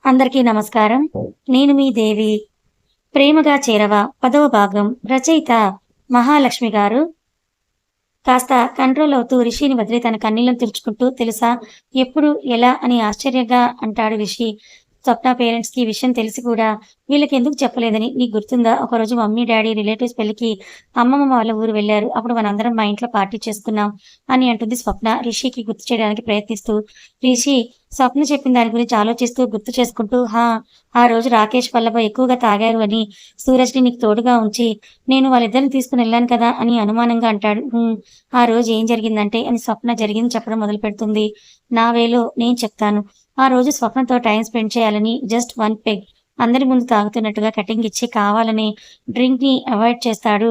అందరికీ నమస్కారం. నేను మీ దేవి. 'ప్రేమగా చేరవా' 10వ భాగం. రచయిత మహాలక్ష్మి గారు. కాస్త కంట్రోల్ అవుతూ రిషిని వదిలి తన కన్నీళ్లను తుడుచుకుంటూ, తెలుసా? ఎప్పుడు? ఎలా? అని ఆశ్చర్యంగా అంటాడు రిషి. స్వప్న పేరెంట్స్‌కి ఈ విషయం తెలిసి కూడా వీళ్ళకెందుకు చెప్పలేదని. నీకు గుర్తుందా? ఒకరోజు మమ్మీ, డ్యాడీ రిలేటివ్స్ పెళ్ళికి అమ్మమ్మ వాళ్ళ ఊరు వెళ్లారు. అప్పుడు మనందరం మా ఇంట్లో పార్టీ చేసుకున్నాం అని అంటుంది స్వప్న రిషికి గుర్తు చేయడానికి ప్రయత్నిస్తూ. రిషి స్వప్న చెప్పిన దాని గురించి ఆలోచిస్తూ గుర్తు చేసుకుంటూ, ఆ రోజు రాకేష్, పల్లవ ఎక్కువగా తాగారు అని సూరజ్‌ని నీకు తోడుగా ఉంచి నేను వాళ్ళిద్దరిని తీసుకొని వెళ్ళాను కదా అని అనుమానంగా అంటాడు. ఆ రోజు ఏం జరిగిందంటే అని స్వప్న జరిగింది చెప్పడం మొదలుపెడుతుంది. నా వేలో నేను చెప్తాను. ఆ రోజు స్వప్నతో టైమ్ స్పెండ్ చేయాలని జస్ట్ 1 పెగ్ అందరి ముందు తాగుతున్నట్టుగా కటింగ్ ఇచ్చి కావాలని డ్రింక్‌ని అవాయిడ్ చేస్తాడు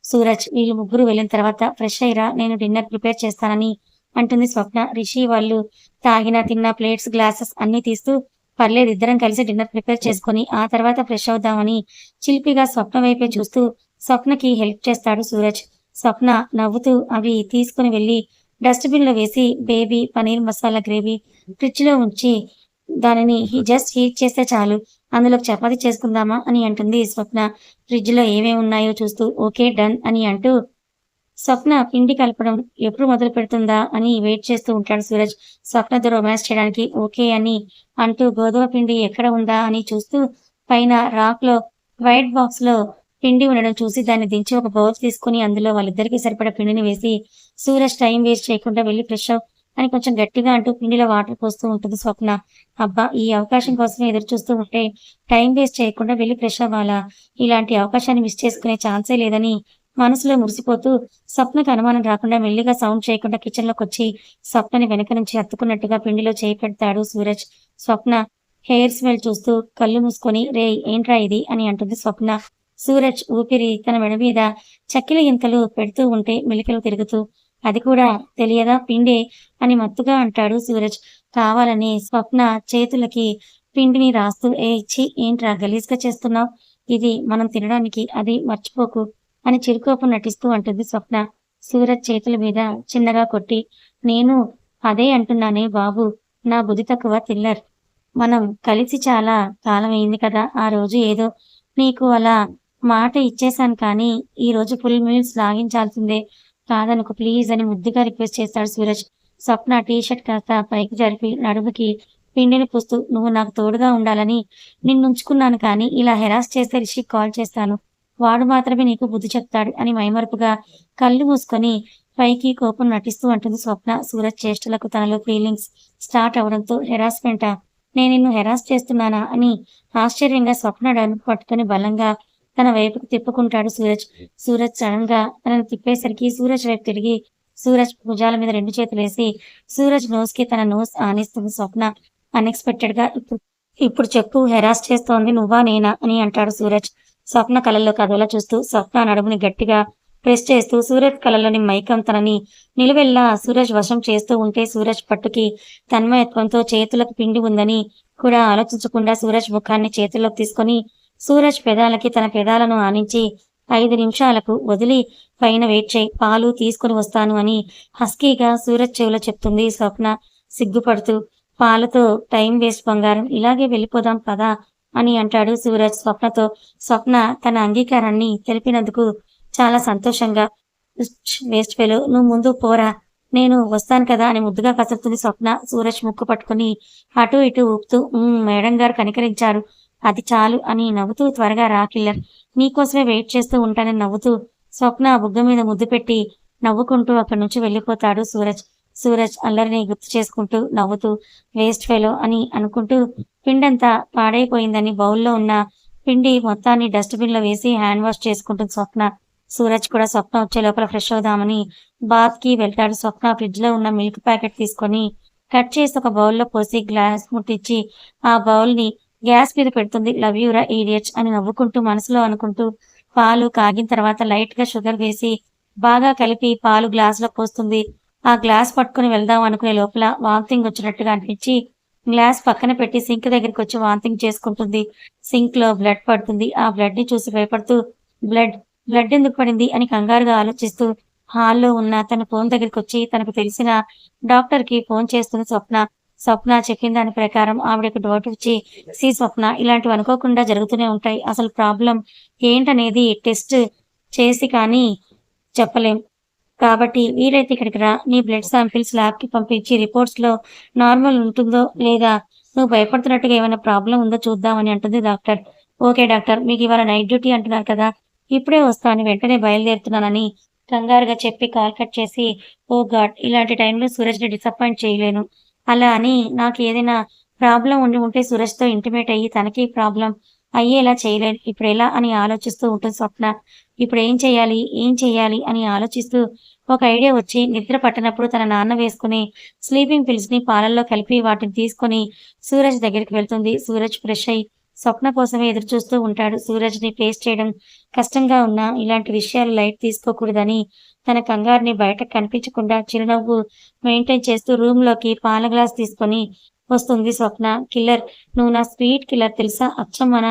సూరజ్. వీళ్ళు ముగ్గురు వెళ్ళిన తర్వాత ఫ్రెష్ అయ్యిరా నేను డిన్నర్ ప్రిపేర్ చేస్తానని అంటుంది స్వప్న. రిషి వాళ్ళు తాగిన, తిన్న ప్లేట్స్, గ్లాసెస్ అన్నీ తీస్తూ పర్లేదు ఇద్దరం కలిసి డిన్నర్ ప్రిపేర్ చేసుకొని ఆ తర్వాత ఫ్రెష్ అవుదామని చిలిపిగా స్వప్న వైపే చూస్తూ స్వప్నకి హెల్ప్ చేస్తాడు సూరజ్. స్వప్న నవ్వుతూ అవి తీసుకొని వెళ్ళి డస్ట్‌బిన్‌లో వేసి బేబీ పనీర్ మసాలా గ్రేవీ ఫ్రిడ్జ్‌లో ఉంచి దానిని జస్ట్ హీట్ చేస్తే చాలు. అందులోకి చపాతీ చేసుకుందామా అని అంటుంది స్వప్న. ఫ్రిడ్జ్‌లో ఏమేమున్నాయో చూస్తూ ఓకే డన్ అని అంటూ స్వప్న పిండి కలపడం ఎప్పుడు మొదలుపెడుతుందా అని వెయిట్ చేస్తూ ఉంటాడు సూరజ్. స్వప్నతో రొమాన్స్ చేయడానికి ఓకే అని అంటూ గోధుమ పిండి ఎక్కడ ఉందా అని చూస్తూ పైన రాక్‌లో వైట్ బాక్స్‌లో పిండి ఉండడం చూసి దాన్ని దించి ఒక బౌల్ తీసుకొని అందులో వాళ్ళిద్దరికీ సరిపడా పిండిని వేసి సూరజ్ టైం వేస్ట్ చేయకుండా వెళ్లి ఫ్రెష్ అవ్వు అని కొంచెం గట్టిగా అంటూ పిండిలో వాటర్ పోస్తూ ఉంటుంది స్వప్న. అబ్బా! ఈ అవకాశం కోసమే ఎదురు చూస్తూ ఉంటే టైం వేస్ట్ చేయకుండా వెళ్లి ఫ్రెష్ అవ్వాలా? ఇలాంటి అవకాశాన్ని మిస్ చేసుకునే ఛాన్సే లేదని మనసులో మురిసిపోతూ స్వప్నకి అనుమానం రాకుండా మెల్లిగా సౌండ్ చేయకుండా కిచెన్‌లోకొచ్చి స్వప్నని వెనక నుంచి హత్తుకున్నట్టుగా పిండిలో చేయి పెడతాడు సూరజ్. స్వప్న హెయిర్ స్మెల్ చూస్తూ కళ్ళు మూసుకొని రేయ్ ఏంట్రా ఇది అని అంటుంది స్వప్న. సూరజ్ ఊపిరి తన మెడ మీద చక్కెర గింతలు పెడుతూ ఉంటే మెలికలు తిరుగుతూ అది కూడా తెలియదా పిండే అని మత్తుగా అంటాడు సూరజ్. కావాలని స్వప్న చేతులకి పిండిని రాస్తూ ఛీ ఏంట్రా గలీజ్‌గా చేస్తున్నావ్? ఇది మనం తినడానికి అది మర్చిపోకు అని చిరుకోపం నటిస్తూ అంటుంది స్వప్న. సూరజ్ చేతుల మీద చిన్నగా కొట్టి, నేను అదే అంటున్నానే బాబు. నా బుద్ధి తక్కువ తిల్లర్. మనం కలిసి చాలా కాలమయింది కదా! ఆ రోజు ఏదో నీకు అలా మాట ఇచ్చేశాను కానీ, ఈరోజు ఫుల్ మీల్స్ లాగించాల్సిందే. కాదనకు ప్లీజ్ అని ముద్దుగా రిక్వెస్ట్ చేస్తాడు సూరజ్. స్వప్న టీ షర్ట్ కాస్త పైకి జరిపి నడుముకి పిండిని పూస్తూ, నువ్వు నాకు తోడుగా ఉండాలని నిన్నుంచుకున్నాను కానీ, ఇలా హెరాస్ చేస్తే రిషికి కాల్ చేస్తాను. వాడు మాత్రమే నీకు బుద్ధి చెప్తాడు అని మైమరుపుగా కళ్ళు మూసుకొని పైకి కోపం నటిస్తూ అంటుంది స్వప్న. సూరజ్ చేష్టలకు తనలో ఫీలింగ్స్ స్టార్ట్ అవడంతో హెరాస్మెంటా? నేను నిన్ను హెరాస్ చేస్తున్నానా అని ఆశ్చర్యంగా స్వప్న నడుము పట్టుకొని బలంగా తన వైపుకు తిప్పుకుంటాడు సూరజ్. సూరజ్ సడన్ గా తనను తిప్పేసరికి సూరజ్ వైపు తిరిగి సూరజ్ భుజాల మీద 2 చేతులేసి సూరజ్ నోస్ కి తన నోస్ ఆనిస్తుంది స్వప్న. అన్ఎక్స్‌పెక్టెడ్ గా ఇప్పుడు ఇప్పుడు చెప్పు హెరాస్ చేస్తోంది నువ్వా నేనా అని అంటాడు సూరజ్. స్వప్న కళ్ళల్లోకి అదోలా చూస్తూ స్వప్న నడుముని గట్టిగా ప్రెస్ చేస్తూ సూరజ్ కళ్ళలోని మైకం తనని నిలువెల్లా సూరజ్ వశం చేస్తూ ఉంటే సూరజ్ పట్టుకి తన్మయత్వంతో చేతులకు పిండి ఉందని కూడా ఆలోచించకుండా సూరజ్ ముఖాన్ని చేతుల్లోకి తీసుకొని సూరజ్ పెదాలకి తన పెదాలను ఆనించి 5 నిమిషాలకు వదిలి పైన వెయిట్ చేయి పాలు తీసుకొని వస్తాను అని హస్కీగా సూరజ్ చెవిలో చెప్తుంది స్వప్న సిగ్గుపడుతూ. పాలతో టైం వేస్ట్ బంగారం ఇలాగే వెళ్ళిపోదాం పదా అని అంటాడు సూరజ్ స్వప్నతో. స్వప్న తన అంగీకారాన్ని తెలిపినందుకు చాలా సంతోషంగా వేస్ట్ ఫెలో నువ్వు ముందు పోరా నేను వస్తాను కదా అని ముద్దుగా కసురుతుంది స్వప్న. సూరజ్ ముక్కు పట్టుకుని అటు ఇటు ఊపుతూ మేడం గారు కనికరించారు అది చాలు అని నవ్వుతూ త్వరగా రా కిల్లర్ నీకోసమే వెయిట్ చేస్తూ ఉంటానని నవ్వుతూ స్వప్న బుగ్గ మీద ముద్దు పెట్టి నవ్వుకుంటూ అక్కడి నుంచి వెళ్ళిపోతాడు సూరజ్. సూరజ్ అల్లరిని గుర్తు చేసుకుంటూ నవ్వుతూ వేస్ట్ ఫెలో అని అనుకుంటూ పిండంతా పాడైపోయిందని బౌల్లో ఉన్న పిండి మొత్తాన్ని డస్ట్‌బిన్‌లో వేసి హ్యాండ్ వాష్ చేసుకుంటుంది స్వప్న. సూరజ్ కూడా స్వప్న వచ్చే లోపల ఫ్రెష్ అవుదామని బాత్‌కి వెళ్తాడు. స్వప్న ఫ్రిడ్జ్‌లో ఉన్న మిల్క్ ప్యాకెట్ తీసుకొని కట్ చేసి ఒక బౌల్‌లో పోసి గ్లాస్ ముట్టించి ఆ బౌల్‌ని గ్యాస్ మీద పెడుతుంది. లవ్ యూ రా ఈడియట్స్ అని నవ్వుకుంటూ మనసులో అనుకుంటూ పాలు కాగిన తర్వాత లైట్‌గా షుగర్ వేసి బాగా కలిపి పాలు గ్లాస్‌లో పోస్తుంది. ఆ గ్లాస్ పట్టుకొని వెళ్దాం అనుకునే లోపల వామిటింగ్ వచ్చినట్టుగా అనిపించి గ్లాస్ పక్కన పెట్టి సింక్ దగ్గరికొచ్చి వామిటింగ్ చేసుకుంటుంది. సింక్‌లో బ్లడ్ పడుతుంది. ఆ బ్లడ్‌ని చూసి భయపడుతూ బ్లడ్, బ్లడ్ ఎందుకు పడింది అని కంగారుగా ఆలోచిస్తూ హాల్‌లో ఉన్న తన ఫోన్ దగ్గరికొచ్చి తనకు తెలిసిన డాక్టర్‌కి ఫోన్ చేస్తుంది స్వప్న. స్వప్న చెప్పిన దాని ప్రకారం ఆవిడకు డోటు ఇచ్చి, "సీ స్వప్న, ఇలాంటివి అనుకోకుండా జరుగుతూనే ఉంటాయి. అసలు ప్రాబ్లమ్ ఏంటనేది టెస్ట్ చేసి కానీ చెప్పలేం. కాబట్టి వీలైతే ఇక్కడికి రా. నీ బ్లడ్ శాంపిల్స్ ల్యాబ్‌కి పంపించి రిపోర్ట్స్‌లో నార్మల్ ఉంటుందో లేదా నువ్వు భయపడుతున్నట్టుగా ఏమైనా ప్రాబ్లమ్ ఉందో చూద్దాం" అని అంటుంది డాక్టర్. "Okay doctor. మీకివాళ నైట్ డ్యూటీ అంటున్నారు కదా! ఇప్పుడే వస్తాను. వెంటనే బయలుదేరుతున్నానని" కంగారుగా చెప్పి కాల్ కట్ చేసి, ఓహ్ గాడ్! ఇలాంటి టైంలో సూరజ్‌ని డిసప్పాయింట్ చేయలేను. అలా అని నాకేదైనా ప్రాబ్లమ్ ఉండి ఉంటే సూరజ్‌తో ఇంటిమేట్ అయ్యి తనకి ప్రాబ్లమ్ అయ్యేలా చేయలేను. ఇప్పుడెలా అని ఆలోచిస్తూ ఉంటుంది స్వప్న. ఇప్పుడేం చేయాలి? ఏం చెయ్యాలి? అని ఆలోచిస్తూ ఒక ఐడియా వచ్చి నిద్ర పట్టనప్పుడు తన నాన్న వేసుకునే స్లీపింగ్ పిల్స్‌ని పాలల్లో కలిపి వాటిని తీసుకొని సూరజ్ దగ్గరికి వెళ్తుంది. సూరజ్ ఫ్రెష్ అయ్యి స్వప్న కోసమే ఎదురు చూస్తూ ఉంటాడు. సూరజ్‌ని ఫేస్ చేయడం కష్టంగా ఉన్నా ఇలాంటి విషయాలు లైట్ తీసుకోకూడదని తన కంగారుని బయటకు కనిపించకుండా చిరునవ్వు మెయింటైన్ చేస్తూ రూమ్‌లోకి పాల గ్లాస్ తీసుకొని వస్తుంది స్వప్న. కిల్లర్, నువ్వు నా స్వీట్ కిల్లర్ తెలుసా? అచ్చం మన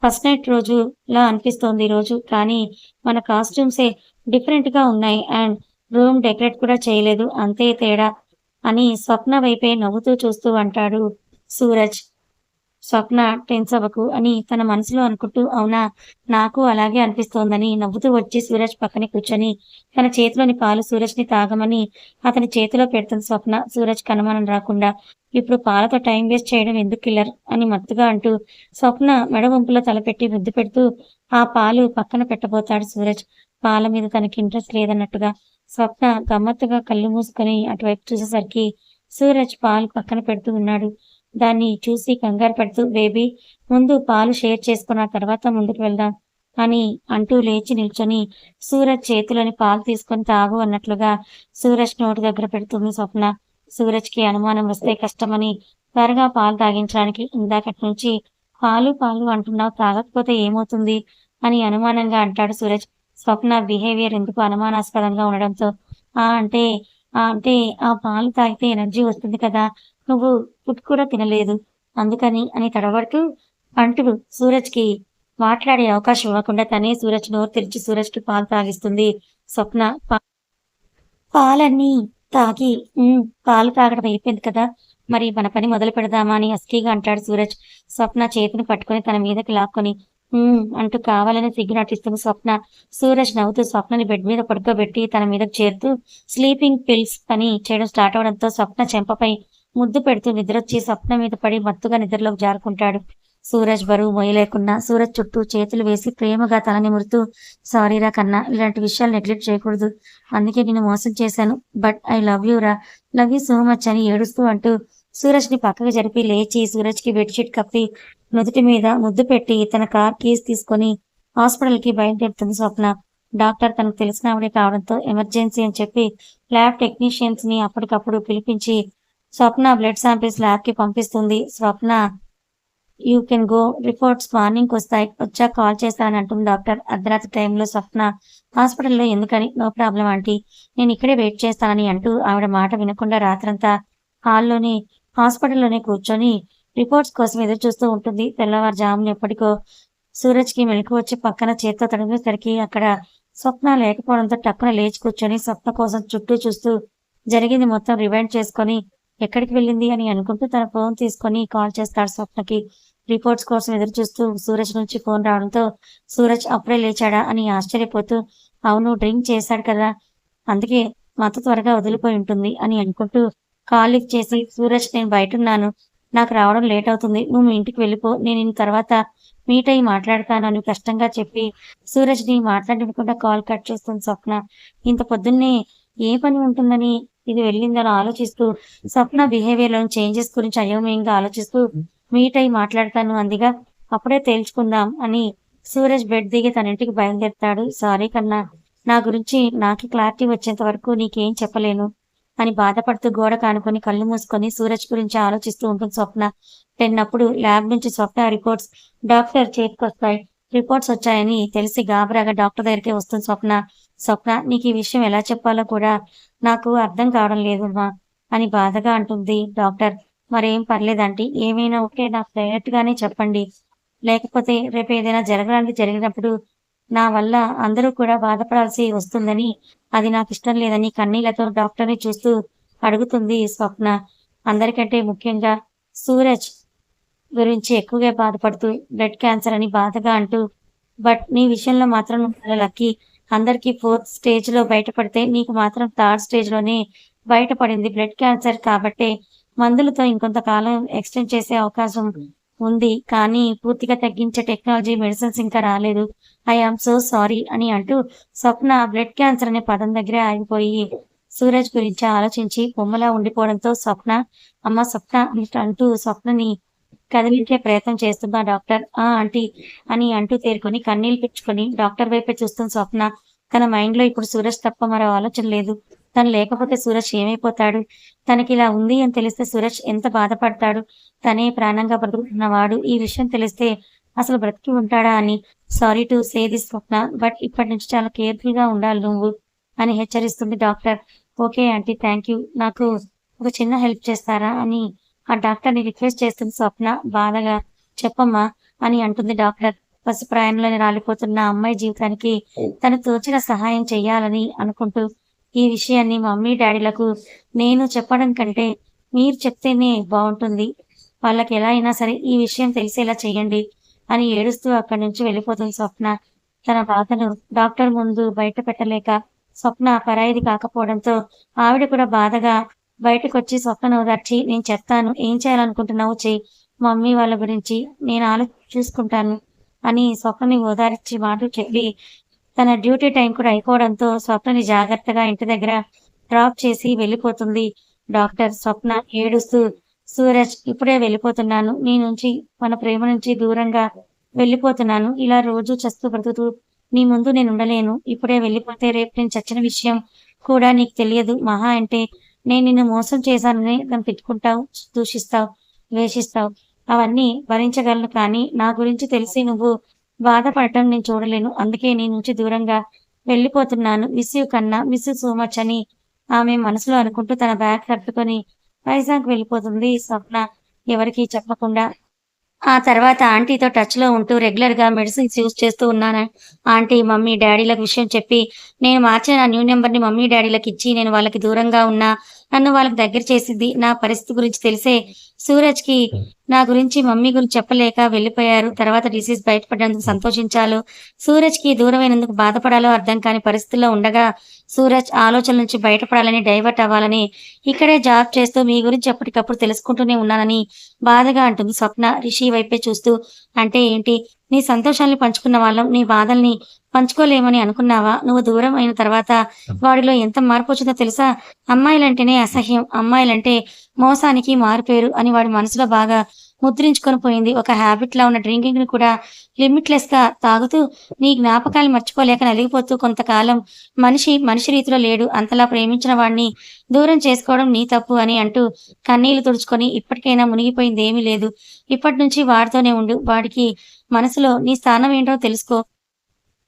ఫస్ట్ నైట్ రోజులా అనిపిస్తోంది ఈరోజు. కానీ మన కాస్ట్యూమ్సే డిఫరెంట్‌గా ఉన్నాయి. అండ్ రూమ్ డెకరేట్ కూడా చేయలేదు. అంతే తేడా అని స్వప్న వైపే నవ్వుతూ చూస్తూ అంటాడు సూరజ్. స్వప్న టెన్స్ అవ్వకు అని తన మనసులో అనుకుంటూ, అవునా! నాకు అలాగే అనిపిస్తోందని నవ్వుతూ వచ్చి సూరజ్ పక్కనే కూర్చొని, తన చేతిలోని పాలు సూరజ్‌ని తాగమని అతని చేతిలో పెడుతుంది స్వప్న. సూరజ్‌కి అనుమానం రాకుండా, ఇప్పుడు పాలతో టైం వేస్ట్ చేయడం ఎందుకు కిల్లర్ అని మత్తుగా అంటూ, స్వప్న మెడ వంపులో తలపెట్టి ముద్దు పెడుతూ, ఆ పాలు పక్కన పెట్టబోతాడు సూరజ్. పాల మీద తనకి ఇంట్రెస్ట్ లేదన్నట్టుగా. స్వప్న గమ్మత్తుగా కళ్ళు మూసుకొని అటువైపు చూసేసరికి సూరజ్ పాలు పక్కన పెడుతూ ఉన్నాడు. దాన్ని చూసి కంగారు పడుతూ, బేబీ, ముందు పాలు షేర్ చేసుకున్న తర్వాత ముందుకు వెళ్దాం అని అంటూ లేచి నిల్చొని సూరజ్ చేతిలోని పాలు తీసుకొని తాగు అన్నట్లుగా సూరజ్ నోటి దగ్గర పెడుతుంది స్వప్న. సూరజ్‌కి అనుమానం వస్తే కష్టమని త్వరగా పాలు తాగించడానికి, ఇందాకటి నుంచి పాలు పాలు అంటున్నావు, తాగకపోతే ఏమవుతుంది అని అనుమానంగా అంటాడు సూరజ్. స్వప్న బిహేవియర్ ఎందుకో అనుమానాస్పదంగా ఉండడంతో, ఆ అంటే అంటే ఆ పాలు తాగితే ఎనర్జీ వస్తుంది కదా! నువ్వు ఫుడ్ కూడా తినలేదు. అందుకని అని తడబడుతూ అంటూ సూరజ్‌కి మాట్లాడే అవకాశం ఇవ్వకుండా తనే సూరజ్ నోరు తెరిచి సూరజ్‌కి పాలు తాగిస్తుంది స్వప్న. పాలన్నీ తాగి పాలు తాగడం అయిపోయింది కదా! మరి మన పని మొదలు పెడదామా అని హస్కీగా అంటాడు సూరజ్. స్వప్న చేతిని పట్టుకొని తన మీదకి లాక్కొని అంటూ కావాలని సిగ్గు నటిస్తుంది స్వప్న. సూరజ్ నవ్వుతూ స్వప్నని బెడ్ మీద పడుకోబెట్టి తన మీదకు చేరుతూ స్లీపింగ్ పిల్స్ పని చేయడం స్టార్ట్ అవ్వడంతో స్వప్న చెంపపై ముద్దు పెడుతూ నిద్రొచ్చి స్వప్న మీద పడి మత్తుగా నిద్రలోకి జారుకుంటాడు. సూరజ్ బరువు మోయలేకున్నా సూరజ్ చుట్టూ చేతులు వేసి ప్రేమగా తల నిమురుతూ, సారీరా కన్నా, ఇలాంటి విషయాలు నెగ్లెక్ట్ చేయకూడదు. అందుకే నిన్ను మోసం చేశాను. బట్ ఐ లవ్ యూ రా. లవ్ యూ సో మచ్ అని ఏడుస్తూ అంటూ సూరజ్‌ని పక్కకు జరిపి లేచి సూరజ్‌కి బెడ్‌షీట్ కప్పి నుదుటి మీద ముద్దు పెట్టి తన కార్ కీస్ తీసుకొని హాస్పిటల్‌కి బయలుదేరుతుంది స్వప్న. డాక్టర్ తనకు తెలిసినావిడే కావడంతో ఎమర్జెన్సీ అని చెప్పి ల్యాబ్ టెక్నీషియన్స్‌ని అప్పటికప్పుడు పిలిపించి స్వప్న బ్లడ్ శాంపిల్స్ ల్యాబ్‌కి పంపిస్తుంది. స్వప్న, యూ కెన్ గో. రిపోర్ట్స్ మార్నింగ్‌కొస్తాయి. వచ్చాక కాల్ చేస్తానని అంటుంది డాక్టర్. అర్ధరాత్రి టైంలో స్వప్న హాస్పిటల్‌లో ఎందుకని? No problem aunty. నేనిక్కడే వెయిట్ చేస్తానని అంటూ ఆవిడ మాట వినకుండా రాత్రంతా హాల్‌లోనే హాస్పిటల్‌లోనే కూర్చొని రిపోర్ట్స్ కోసం ఎదురు చూస్తూ ఉంటుంది. తెల్లవారుజామున ఎప్పటికో సూరజ్‌కి మెలకువ వచ్చి పక్కన చేత్తో తడిమేసరికి అక్కడ స్వప్న లేకపోవడంతో టక్కున లేచి కూర్చొని స్వప్న కోసం చుట్టూ చూస్తూ జరిగింది మొత్తం రివైండ్ చేసుకొని ఎక్కడికి వెళ్ళింది అని అనుకుంటూ తన ఫోన్ తీసుకొని కాల్ చేస్తాడు స్వప్నకి. రిపోర్ట్స్ కోసం ఎదురు చూస్తూ సూరజ్ నుంచి ఫోన్ రావడంతో, సూరజ్ అప్పుడే లేచాడా అని ఆశ్చర్యపోతూ, అవును, డ్రింక్ చేశాడు కదా! అందుకే మత్తు త్వరగా వదిలిపోయి ఉంటుంది అని అనుకుంటూ కాల్ లిఫ్ట్ చేసి, సూరజ్, నేను బయటున్నాను. నాకు రావడం లేట్ అవుతుంది. నువ్వు మీ ఇంటికి వెళ్ళిపో. నేను నిన్ను తర్వాత మీట్ అయ్యి మాట్లాడతాను అని కష్టంగా చెప్పి సూరజ్‌ని మాట్లాడనివ్వకుండా కాల్ కట్ చేస్తుంది స్వప్న. ఇంత పొద్దున్నే ఏ పని ఉంటుందని ఇది వెళ్ళిందని ఆలోచిస్తూ స్వప్న బిహేవియర్‌లోని చేంజెస్ గురించి అయోమయంగా ఆలోచిస్తూ మీట్ అయ్యి మాట్లాడతాను అందిగా, అప్పుడే తేల్చుకుందాం అని సూరజ్ బెడ్ దిగి తన ఇంటికి బయలుదేరతాడు. సారీ కన్నా, నా గురించి నాకే క్లారిటీ వచ్చేంత వరకు నీకేం చెప్పలేను అని బాధపడుతూ గోడకు ఆనుకొని కళ్ళు మూసుకొని సూరజ్ గురించి ఆలోచిస్తూ ఉంటుంది స్వప్న. 10 అప్పుడు ల్యాబ్ నుంచి స్వప్న రిపోర్ట్స్ డాక్టర్ చేతికొస్తాయి. రిపోర్ట్స్ వచ్చాయని తెలిసి గాబరాగా డాక్టర్ దగ్గరికే వస్తుంది స్వప్న. స్వప్న, నీకు ఈ విషయం ఎలా చెప్పాలో కూడా నాకు అర్థం కావడం లేదమ్మా అని బాధగా అంటుంది డాక్టర్. మరేం పర్లేదంటీ. ఏమైనా ఓకే, నాకు డైరెక్ట్‌గానే చెప్పండి. లేకపోతే రేపు ఏదైనా జరగరానిది జరిగినప్పుడు నా వల్ల అందరూ కూడా బాధపడాల్సి వస్తుందని, అది నాకిష్టం లేదని కన్నీళ్లతో డాక్టర్‌ని చూస్తూ అడుగుతుంది స్వప్న. అందరికంటే ముఖ్యంగా సూరజ్ గురించి ఎక్కువగా బాధపడుతూ బ్లడ్ క్యాన్సర్ అని బాధగా అంటూ, బట్ నీ విషయంలో మాత్రం నువ్వు చాలా లక్కీ. అందరికీ ఫోర్త్ స్టేజ్‌లో బయటపడితే నీకు మాత్రం థర్డ్ స్టేజ్‌లోనే బయటపడింది. బ్లడ్ క్యాన్సర్ కాబట్టే మందులతో ఇంకొంతకాలం ఎక్స్‌టెండ్ చేసే అవకాశం ఉంది. కానీ పూర్తిగా తగ్గించే టెక్నాలజీ, మెడిసిన్స్ ఇంకా రాలేదు. ఐ యామ్ సో సారీ అని అంటూ స్వప్న బ్లడ్ క్యాన్సర్ అనే పదం దగ్గరే ఆగిపోయి సూరజ్ గురించి ఆలోచించి బొమ్మలా ఉండిపోవడంతో స్వప్న, అమ్మ స్వప్న అంటూ స్వప్నని కదిలించే ప్రయత్నం చేస్తున్నా డాక్టర్. ఆ! ఆంటీ అని అంటూ తేరుకొని కన్నీళ్లు తుడుచుకొని డాక్టర్ వైపే చూస్తున్న స్వప్న. తన మైండ్‌లో ఇప్పుడు సూరజ్ తప్ప మరో ఆలోచన లేదు. తను లేకపోతే సూరజ్ ఏమైపోతాడు? తనకిలా ఉంది అని తెలిస్తే సూరజ్ ఎంత బాధపడతాడు? తనే ప్రాణంగా బ్రతుకుతున్నవాడు. ఈ విషయం తెలిస్తే అసలు బ్రతికి ఉంటాడా అని. Sorry to say this Swapna. But ఇప్పటి నుంచి చాలా కేర్‌ఫుల్‌గా ఉండాలి నువ్వు అని హెచ్చరిస్తుంది doctor. Okay aunty. Thank you. నాకు ఒక చిన్న హెల్ప్ చేస్తారా? అని ఆ డాక్టర్‌ని రిక్వెస్ట్ చేస్తుంది స్వప్న బాధగా. చెప్పమ్మా అని అంటుంది డాక్టర్. పసిప్రాయంలోనే రాలిపోతున్న ఆ అమ్మాయి జీవితానికి తను తోచిన సహాయం చెయ్యాలని అనుకుంటూ, ఈ విషయాన్ని మమ్మీ, డ్యాడీలకు నేను చెప్పడం కంటే మీరు చెప్తేనే బావుంటుంది. వాళ్ళకి ఎలా అయినా సరే ఈ విషయం తెలిసేలా చెయ్యండి అని ఏడుస్తూ అక్కడి నుంచి వెళ్ళిపోతుంది స్వప్న. తన బాధను డాక్టర్ ముందు బయట పెట్టలేక స్వప్న పరాయిది కాకపోవడంతో ఆవిడ కూడా బాధగా బయటకొచ్చి స్వప్నను ఓదార్చి, నేను చెప్తాను. ఏం చేయాలనుకుంటున్నావో చెయ్యి. మమ్మీ వాళ్ళ గురించి నేను చూసుకుంటాను అని స్వప్నని ఓదార్చి మాటలు చెప్పి, తన డ్యూటీ టైం కూడా అయిపోవడంతో స్వప్నని జాగ్రత్తగా ఇంటి దగ్గర డ్రాప్ చేసి వెళ్ళిపోతుంది డాక్టర్. స్వప్న ఏడుస్తూ, సూరజ్ ఇప్పుడే వెళ్ళిపోతున్నాను. నీ నుంచి, మన ప్రేమ నుంచి దూరంగా వెళ్ళిపోతున్నాను. ఇలా రోజూ చస్తూ బ్రతుకుతూ నీ ముందు నేనుండలేను. ఇప్పుడే వెళ్ళిపోతే రేపు నేను చచ్చిన విషయం కూడా నీకు తెలియదు. మహా అంటే నేను నిన్ను మోసం చేశానని నన్ను తిట్టుకుంటావు, దూషిస్తావు, ద్వేషిస్తావు. అవన్నీ భరించగలను కానీ నా గురించి తెలిసి నువ్వు బాధపడటం నేను చూడలేను. అందుకే నీ నుంచి దూరంగా వెళ్ళిపోతున్నాను. మిస్ యూ కన్నా, మిస్ యూ సో మచ్ అని ఆమె మనసులో అనుకుంటూ తన బ్యాగ్ సర్దుకొని వైజాగ్ వెళ్ళిపోతుంది స్వప్న ఎవరికీ చెప్పకుండా. ఆ తర్వాత ఆంటీతో టచ్‌లో ఉంటూ రెగ్యులర్‌గా మెడిసిన్స్ యూజ్ చేస్తూ ఉన్నాను. ఆంటీ, మమ్మీ, డ్యాడీలకు విషయం చెప్పి, నేను మార్చిన నా న్యూ నంబర్‌ని మమ్మీ, డ్యాడీలకిచ్చి నేను వాళ్ళకి దూరంగా ఉన్నా, నన్ను వాళ్ళకి దగ్గర చేసింది. నా పరిస్థితి గురించి తెలిసే సూరజ్‌కి నా గురించి, మమ్మీ గురించి చెప్పలేక వెళ్ళిపోయారు. తర్వాత డిసీజ్ బయటపడినందుకు సంతోషించాలో, సూరజ్‌కి దూరమైనందుకు బాధపడాలో అర్థం కాని పరిస్థితుల్లో ఉండగా, సూరజ్ ఆలోచనల నుంచి బయటపడాలని, డైవర్ట్ అవ్వాలని, ఇక్కడే జాబ్ చేస్తూ మీ గురించి ఎప్పటికప్పుడు తెలుసుకుంటూనే ఉన్నానని బాధగా అంటుంది స్వప్న రిషి వైపే చూస్తూ. అంటే ఏంటి? నీ సంతోషాల్ని పంచుకున్న వాళ్ళం నీ బాధల్ని పంచుకోలేమని అనుకున్నావా? నువ్వు దూరం అయిన తర్వాత వాడిలో ఎంత మార్పొచ్చిందో తెలుసా? అమ్మాయిలంటేనే అసహ్యం, అమ్మాయిలంటే మోసానికి మారుపేరు అని వాడి మనసులో బాగా ముద్రించుకొని పోయింది. ఒక హ్యాబిట్‌లా ఉన్న డ్రింకింగ్‌ని కూడా లిమిట్‌లెస్‌గా తాగుతూ నీ జ్ఞాపకాలు మర్చిపోలేక నలిగిపోతూ కొంతకాలం మనిషి రీతిలో లేడు. అంతలా ప్రేమించిన వాడిని దూరం చేసుకోవడం నీ తప్పు అని అంటూ కన్నీళ్లు తుడుచుకొని, ఇప్పటికైనా మునిగిపోయిందేమీ లేదు. ఇప్పటినుంచి వాడితోనే ఉండు. వాడికి మనసులో నీ స్థానం ఏంటో తెలుసుకో.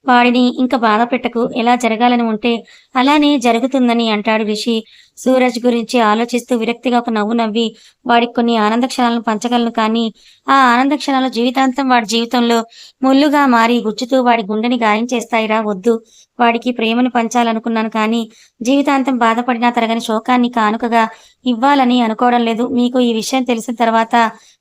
వాడిని ఇంక బాధపెట్టకు. ఎలా జరగాలని ఉంటే అలానే జరుగుతుందని అంటాడు రిషి. సూరజ్ గురించి ఆలోచిస్తూ విరక్తిగా ఒక నవ్వు నవ్వి, వాడికి కొన్ని ఆనంద క్షణాలను పంచగలను కానీ, ఆ ఆనంద క్షణాలు జీవితాంతం వాడి జీవితంలో ముల్లుగా మారి గుచ్చుతూ వాడి గుండెని గాయం చేస్తాయిరా వద్దు. వాడికి ప్రేమను పంచాలనుకున్నాను కానీ, జీవితాంతం బాధపడినా తరగని శోకాన్ని కానుకగా ఇవ్వాలని అనుకోవడం లేదు. మీకు ఈ విషయం తెలిసిన తర్వాత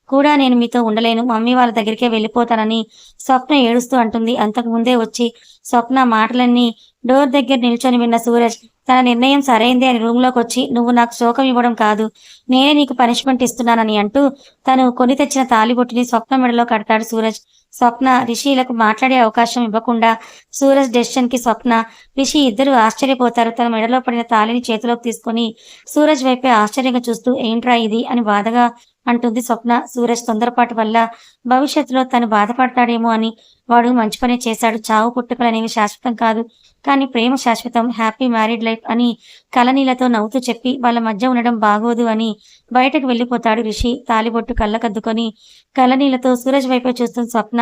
కూడా నేను మీతో ఉండలేను. మమ్మీ వాళ్ళ దగ్గరికే వెళ్ళిపోతానని స్వప్న ఏడుస్తూ అంటుంది. అంతకుముందే వచ్చి స్వప్న మాటలన్నీ డోర్ దగ్గర నిల్చొని విన్న సూరజ్ తన నిర్ణయం సరైందే అని రూమ్‌లోకొచ్చి, నువ్వు నాకు శోకం ఇవ్వడం కాదు, నేనే నీకు పనిష్మెంట్ ఇస్తున్నానని అంటూ తను కొని తెచ్చిన తాళిబొట్టుని స్వప్న మెడలో కడతాడు సూరజ్. స్వప్న, రిషిలకు మాట్లాడే అవకాశం ఇవ్వకుండా సూరజ్ డెసిషన్‌కి స్వప్న, రిషి ఇద్దరూ ఆశ్చర్యపోతారు. తన మెడలో పడిన తాళిని చేతిలోకి తీసుకొని సూరజ్ వైపే ఆశ్చర్యంగా చూస్తూ, ఏంట్రా ఇది అని బాధగా అంటుంది స్వప్న. సూరజ్ తొందరపాటు వల్ల భవిష్యత్తులో తను బాధపడతాడేమో అని. వాడు మంచి పనే చేశాడు. చావు పుట్టుకలనేవి శాశ్వతం కాదు. కానీ ప్రేమ శాశ్వతం. హ్యాపీ మ్యారీడ్ లైఫ్ అని కలనీలతో నవ్వుతూ చెప్పి వాళ్ళ మధ్య ఉండడం బాగోదు అని బయటకు వెళ్ళిపోతాడు రిషి. తాలిబొట్టు కళ్ళకద్దుకొని కలనీలతో సూరజ్ వైపే చూస్తున్న స్వప్న,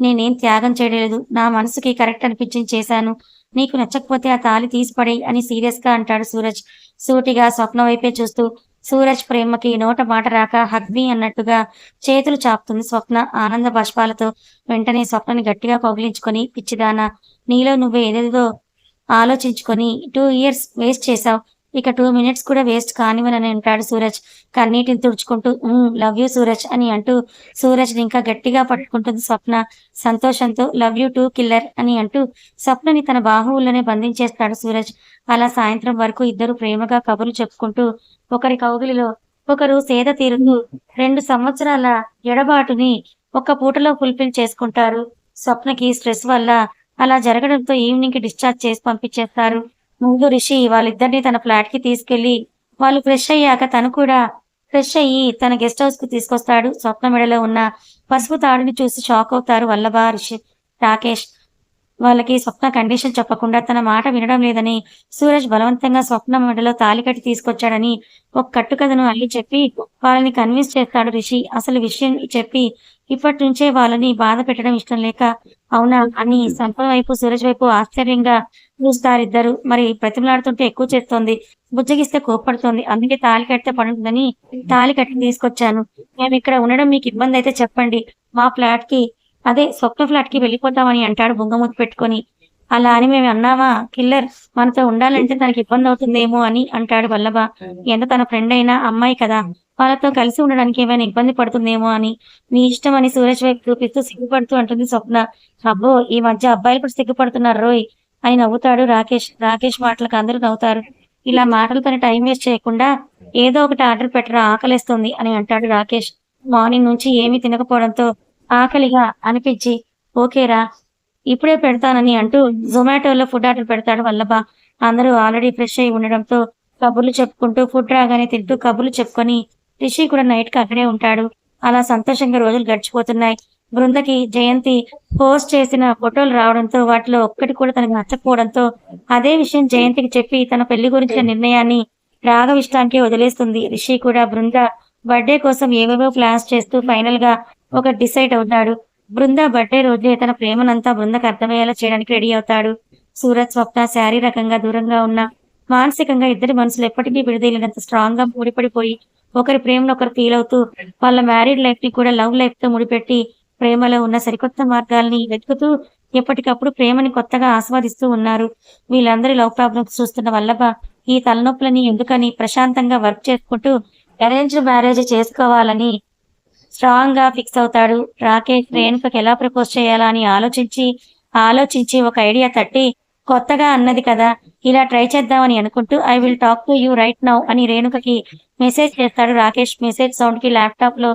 నేనేం త్యాగం చేయలేదు. నా మనసుకి కరెక్ట్ అనిపించింది చేశాను. నీకు నచ్చకపోతే ఆ తాళి తీసి పడేయ్ అని సీరియస్‌గా అంటాడు సూరజ్. సూటిగా స్వప్న వైపే చూస్తూ. సూరజ్ ప్రేమకి నోట మాట రాక హగ్ మీ అన్నట్టుగా చేతులు చాపుతుంది స్వప్న ఆనంద బాష్పాలతో. వెంటనే స్వప్నని గట్టిగా కౌగిలించుకొని, పిచ్చిదానా, నీలో నువ్వే ఏదేదో ఆలోచించుకొని 2 ఇయర్స్ వేస్ట్ చేశావు. ఇక 2 మినిట్స్ కూడా వేస్ట్ కానివ్వనని అంటాడు సూరజ్ కన్నీటిని తుడుచుకుంటూ. లవ్ యూ సూరజ్ అని అంటూ సూరజ్ని ఇంకా గట్టిగా పట్టుకుంటుంది స్వప్న సంతోషంతో. లవ్ యూ టూ కిల్లర్ అని అంటూ స్వప్నని తన బాహువుల్లోనే బంధించేస్తాడు సూరజ్. అలా సాయంత్రం వరకు ఇద్దరు ప్రేమగా కబుర్లు చెప్పుకుంటూ ఒకరి కౌగిలిలో ఒకరు సేద తీరుతూ 2 సంవత్సరాల ఎడబాటుని ఒక్క పూటలో ఫుల్ఫిల్ చేసుకుంటారు. స్వప్నకి స్ట్రెస్ వల్ల అలా జరగడంతో ఈవినింగ్‌కి డిశ్చార్జ్ చేసి పంపించేస్తారు. ముందు రిషి వాళ్ళిద్దరిని తన ఫ్లాట్‌కి తీసుకెళ్ళి వాళ్ళు ఫ్రెష్ అయ్యాక తను కూడా ఫ్రెష్ అయ్యి తన గెస్ట్ హౌస్‌కి తీసుకొస్తాడు. స్వప్న మెడలో ఉన్న పసుపు తాడుని చూసి షాక్ అవుతారు వల్లభ, రిషి, రాకేష్. వాళ్ళకి స్వప్న కండిషన్ చెప్పకుండా తన మాట వినడం లేదని, సూరజ్ బలవంతంగా స్వప్న మెడలో తాళి కట్టి తీసుకొచ్చాడని ఒక కట్టుకథను అల్లి చెప్పి వాళ్ళని కన్విన్స్ చేస్తాడు రిషి. అసలు విషయం చెప్పి ఇప్పటినుంచే వాళ్ళని బాధ పెట్టడం ఇష్టం లేక అవునా అని సంపద వైపు సూరజ్ వైపు ఆశ్చర్యంగా చూస్తారిద్దరు. మరి బ్రతిమలాడుతుంటే ఎక్కువ చేస్తోంది, బుజ్జగిస్తే కోప్పడుతోంది, అందుకే తాళి కడితే పడుతుందని తాళి కట్టి తీసుకొచ్చాను. మేమిక్కడ ఉండడం మీకు ఇబ్బంది అయితే చెప్పండి, మా ఫ్లాట్‌కి అదే స్వప్న ఫ్లాట్‌కి వెళ్ళిపోతామని అంటాడు బుంగమూతి పెట్టుకొని. అలా అని మేము అన్నామా కిల్లర్ మనతో ఉండాలంటే తనకి ఇబ్బందవుతుందేమో అని అంటాడు వల్లభ. ఎంత తన ఫ్రెండ్ అయినా అమ్మాయి కదా! వాళ్ళతో కలిసి ఉండడానికి ఏమైనా ఇబ్బంది పడుతుందేమో అని. మీ ఇష్టం అని సూరజ్ వైపు చూపిస్తూ సిగ్గుపడుతూ అంటుంది స్వప్న. అబ్బో! ఈ మధ్య అబ్బాయిలు కూడా సిగ్గుపడుతున్నారోయ్! అని నవ్వుతాడు రాకేష్. రాకేష్ మాటలకు అందరూ నవ్వుతారు. ఇలా మాటలతోని టైం వేస్ట్ చేయకుండా ఏదో ఒకటి ఆర్డర్ పెట్టరా ఆకలేస్తుంది అని అంటాడు రాకేష్. మార్నింగ్ నుంచి ఏమీ తినకపోవడంతో ఆకలిగా అనిపించి ఓకేరా ఇప్పుడే పెడతానని అంటూ జొమాటోలో ఫుడ్ ఆర్డర్ పెడతాడు వల్లభ. అందరూ ఆల్రెడీ ఫ్రెష్ అయి ఉండడంతో కబుర్లు చెప్పుకుంటూ ఫుడ్ రాగానే తింటూ కబుర్లు చెప్పుకొని రిషి కూడా నైట్‌కి అక్కడే ఉంటాడు. అలా సంతోషంగా రోజులు గడిచిపోతున్నాయి. బృందకి జయంతి పోస్ట్ చేసిన ఫోటోలు రావడంతో వాటిలో ఒక్కటి కూడా తనకు నచ్చకపోవడంతో అదే విషయం జయంతికి చెప్పి తన పెళ్లి గురించిన నిర్ణయాన్ని రాఘవ్ ఇష్టానికే వదిలేస్తుంది. రిషి కూడా బృంద బర్త్‌డే కోసం ఏవేవో ప్లాన్స్ చేస్తూ ఫైనల్‌గా ఒకటి డిసైడ్ అవుతాడు. బృంద బర్త్‌డే రోజే తన ప్రేమనంతా బృందకు అర్థమయ్యేలా చేయడానికి రెడీ అవుతాడు. సూరజ్, స్వప్న శారీరకంగా దూరంగా ఉన్నా మానసికంగా ఇద్దరి మనసులు ఎప్పటికీ విడదీయలేనంత స్ట్రాంగ్‌గా ముడిపడిపోయి ఒకరి ప్రేమను ఒకరు ఫీల్ అవుతూ వాళ్ళ మ్యారీడ్ లైఫ్‌ని కూడా లవ్ లైఫ్‌తో ముడిపెట్టి ప్రేమలో ఉన్న సరికొత్త మార్గాల్ని వెతుకుతూ ఎప్పటికప్పుడు ప్రేమని కొత్తగా ఆస్వాదిస్తూ ఉన్నారు. వీళ్ళందరి లవ్ ప్రాబ్లమ్స్ చూస్తున్న వల్లభ ఈ తలనొప్పులని ఎందుకని ప్రశాంతంగా వర్క్ చేసుకుంటూ అరేంజ్డ్ మ్యారేజ్ చేసుకోవాలని స్ట్రాంగ్‌గా ఫిక్స్ అవుతాడు. రాకేష్ రేణుకకి ఎలా ప్రపోజ్ చేయాలా అని ఆలోచించి ఒక ఐడియా తట్టి కొత్తగా అన్నది కదా! ఇలా ట్రై చేద్దామని అనుకుంటూ I will talk to you right now అని రేణుకకి మెసేజ్ చేస్తాడు రాకేష్. మెసేజ్ సౌండ్‌కి ల్యాప్‌టాప్‌లో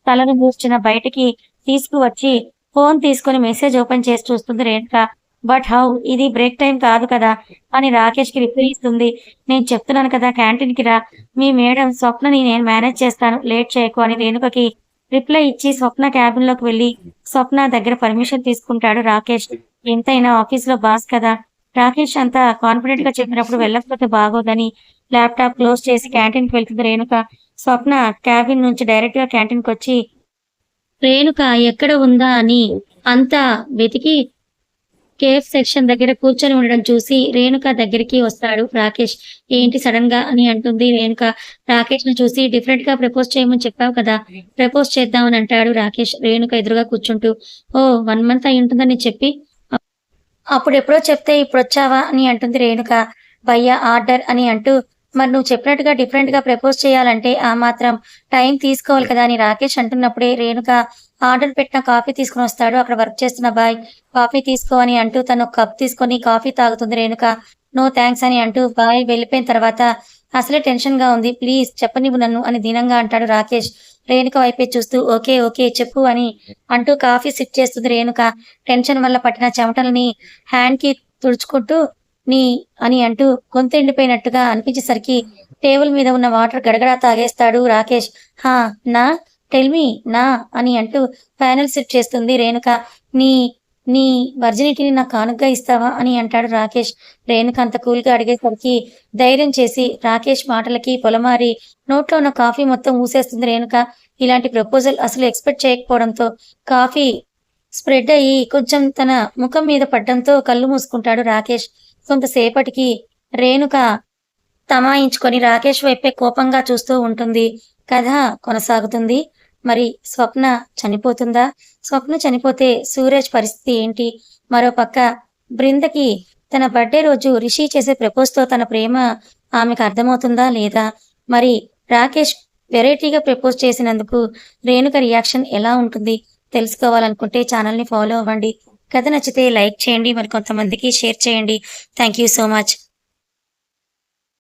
తలను మూర్చిన బయటికి తీసుకువచ్చి ఫోన్ తీసుకొని మెసేజ్ ఓపెన్ చేసి చూస్తుంది రేణుక. But how? ఇది బ్రేక్ టైమ్ కాదు కదా! అని రాకేష్‌కి రిప్లై ఇస్తుంది. నేను చెప్తున్నాను కదా క్యాంటీన్‌కి రా. మీ మేడం స్వప్నని నేను మేనేజ్ చేస్తాను. లేట్ చేయకు అని రేణుకకి రిప్లై ఇచ్చి స్వప్న క్యాబిన్‌లోకి వెళ్లి స్వప్న దగ్గర పర్మిషన్ తీసుకుంటాడు రాకేష్. ఎంతైనా ఆఫీస్‌లో బాస్ కదా! రాకేష్ అంత కాన్ఫిడెంట్‌గా చెప్పినప్పుడు వెళ్ళకపోతే బాగోదని ల్యాప్‌టాప్ క్లోజ్ చేసి క్యాంటీన్‌కి వెళ్తుంది రేణుక. స్వప్న క్యాబిన్ నుంచి డైరెక్ట్‌గా క్యాంటీన్‌కొచ్చి రేణుక ఎక్కడ ఉందా అని అంతా వెతికి కేఫ్ సెక్షన్ దగ్గర కూర్చొని ఉండడం చూసి రేణుక దగ్గరికి వస్తాడు రాకేష్. ఏంటి సడన్ గా అని అంటుంది రేణుక. రాకేష్ ను చూసి డిఫరెంట్ గా ప్రపోజ్ చేయమని చెప్పావు కదా, ప్రపోజ్ చేద్దామని అంటాడు రాకేష్ రేణుక ఎదురుగా కూర్చుంటూ. ఓ 1 మంత్ అయి ఉంటుందని చెప్పి అప్పుడెప్పుడో చెప్తే ఇప్పుడొచ్చావా అని అంటుంది రేణుక. భయ్యా ఆర్డర్ అని అంటూ మరి నువ్వు చెప్పినట్టుగా డిఫరెంట్ గా ప్రపోజ్ చేయాలంటే ఆ మాత్రం టైం తీసుకోవాలి కదా అని రాకేష్ అంటున్నప్పుడే రేణుక ఆర్డర్ పెట్టిన కాఫీ తీసుకుని వస్తాడు. అక్కడ వర్క్ చేస్తున్న బాయ్ కాఫీ తీసుకో అని అంటూ తను కప్ తీసుకొని కాఫీ తాగుతుంది రేణుక. నో థ్యాంక్స్ అని అంటూ బాయ్ వెళ్ళిపోయిన తర్వాత అసలే టెన్షన్ గా ఉంది, ప్లీజ్ చెప్పనివ్వు నన్ను అని దీనంగా అంటాడు రాకేష్ రేణుక వైపే చూస్తూ. ఓకే ఓకే చెప్పు అని అంటూ కాఫీ సిప్ చేస్తుంది రేణుక. టెన్షన్ వల్ల పట్టిన చెమటల్ని హ్యాండ్ కి తుడుచుకుంటూ నీ అని అంటూ గొంతు ఎండిపోయినట్టుగా అనిపించేసరికి టేబుల్ మీద ఉన్న వాటర్ గడగడా తాగేస్తాడు రాకేష్. హా నా టెల్మీ నా అని అంటూ ఫైనల్ సిప్ చేస్తుంది రేణుక. నీ నీ వర్జినిటీని నాకు కానుగ్గా ఇస్తావా అని అంటాడు రాకేష్. రేణుక అంత కూల్గా అడిగేసరికి ధైర్యం చేసి రాకేష్ మాటలకి పొలమారి నోట్లో ఉన్న కాఫీ మొత్తం ఊసేస్తుంది రేణుక. ఇలాంటి ప్రపోజల్ అసలు ఎక్స్పెక్ట్ చేయకపోవడంతో కాఫీ స్ప్రెడ్ అయ్యి కొంచెం తన ముఖం మీద పడ్డంతో కళ్ళు మూసుకుంటాడు రాకేష్. కొంతసేపటికి రేణుక తమాయించుకొని రాకేష్ వైపే కోపంగా చూస్తూ ఉంటుంది. కథ కొనసాగుతుంది. మరి స్వప్న చనిపోతుందా? స్వప్న చనిపోతే సూరజ్ పరిస్థితి ఏంటి? మరోపక్క బృందకి తన బర్త్డే రోజు రిషి చేసే ప్రపోజ్‌తో తన ప్రేమ ఆమెకు అర్థమవుతుందా లేదా? మరి రాకేష్ వెరైటీగా ప్రపోజ్ చేసినందుకు రేణుక రియాక్షన్ ఎలా ఉంటుంది? తెలుసుకోవాలనుకుంటే ఛానల్‌ని ఫాలో అవ్వండి. కథ నచ్చితే లైక్ చేయండి. మరి కొంతమందికి షేర్ చేయండి. Thank you so much.